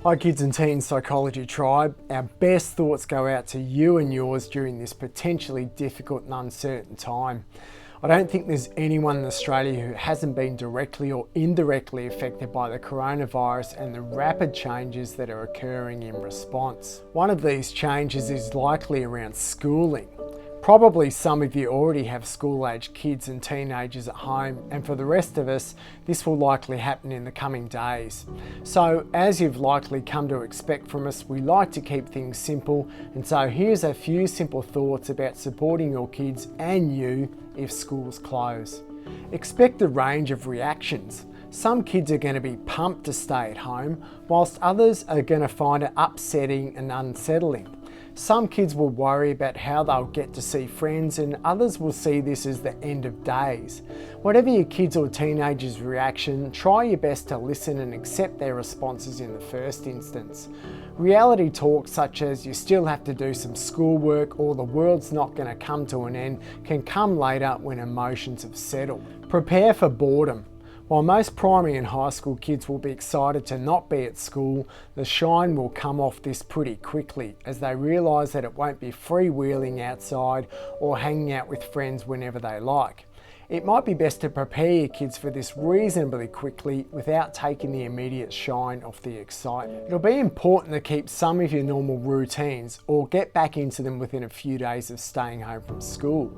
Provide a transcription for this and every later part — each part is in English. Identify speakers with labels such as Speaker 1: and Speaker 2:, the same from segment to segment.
Speaker 1: Hi Kids and Teens Psychology Tribe. Our best thoughts go out to you and yours during this potentially difficult and uncertain time. I don't think there's anyone in Australia who hasn't been directly or indirectly affected by the coronavirus and the rapid changes that are occurring in response. One of these changes is likely around schooling. Probably some of you already have school-aged kids and teenagers at home, and for the rest of us, this will likely happen in the coming days. So, as you've likely come to expect from us, we like to keep things simple, and so here's a few simple thoughts about supporting your kids and you if schools close. Expect a range of reactions. Some kids are going to be pumped to stay at home, whilst others are going to find it upsetting and unsettling. Some kids will worry about how they'll get to see friends, and others will see this as the end of days. Whatever your kids or teenagers' reaction, try your best to listen and accept their responses in the first instance. Reality talk such as you still have to do some schoolwork or the world's not going to come to an end can come later when emotions have settled. Prepare for boredom. While most primary and high school kids will be excited to not be at school, the shine will come off this pretty quickly as they realise that it won't be freewheeling outside or hanging out with friends whenever they like. It might be best to prepare your kids for this reasonably quickly without taking the immediate shine off the excitement. It'll be important to keep some of your normal routines or get back into them within a few days of staying home from school.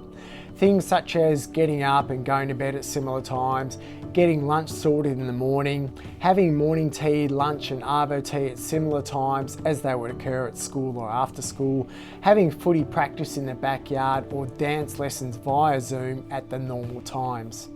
Speaker 1: Things such as getting up and going to bed at similar times, getting lunch sorted in the morning, having morning tea, lunch and arvo tea at similar times as they would occur at school or after school, having footy practice in the backyard or dance lessons via Zoom at the normal times.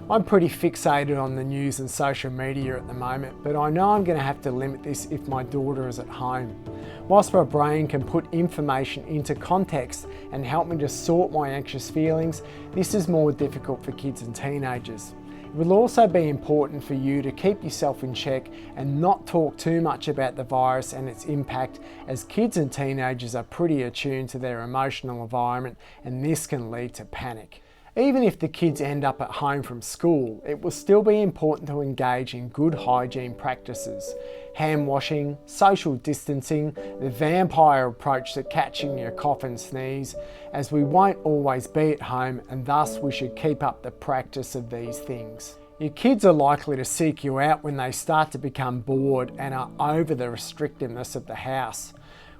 Speaker 1: I'm pretty fixated on the news and social media at the moment, but I know I'm going to have to limit this if my daughter is at home. Whilst my brain can put information into context and help me to sort my anxious feelings, this is more difficult for kids and teenagers. It will also be important for you to keep yourself in check and not talk too much about the virus and its impact, as kids and teenagers are pretty attuned to their emotional environment, and this can lead to panic. Even if the kids end up at home from school, it will still be important to engage in good hygiene practices. Hand washing, social distancing, the vampire approach to catching your cough and sneeze, as we won't always be at home and thus we should keep up the practice of these things. Your kids are likely to seek you out when they start to become bored and are over the restrictiveness of the house.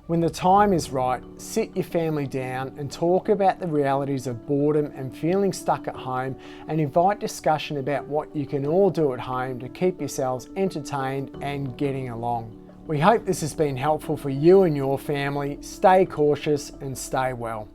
Speaker 1: When the time is right, sit your family down and talk about the realities of boredom and feeling stuck at home, and invite discussion about what you can all do at home to keep yourselves entertained and getting along. We hope this has been helpful for you and your family. Stay cautious and stay well.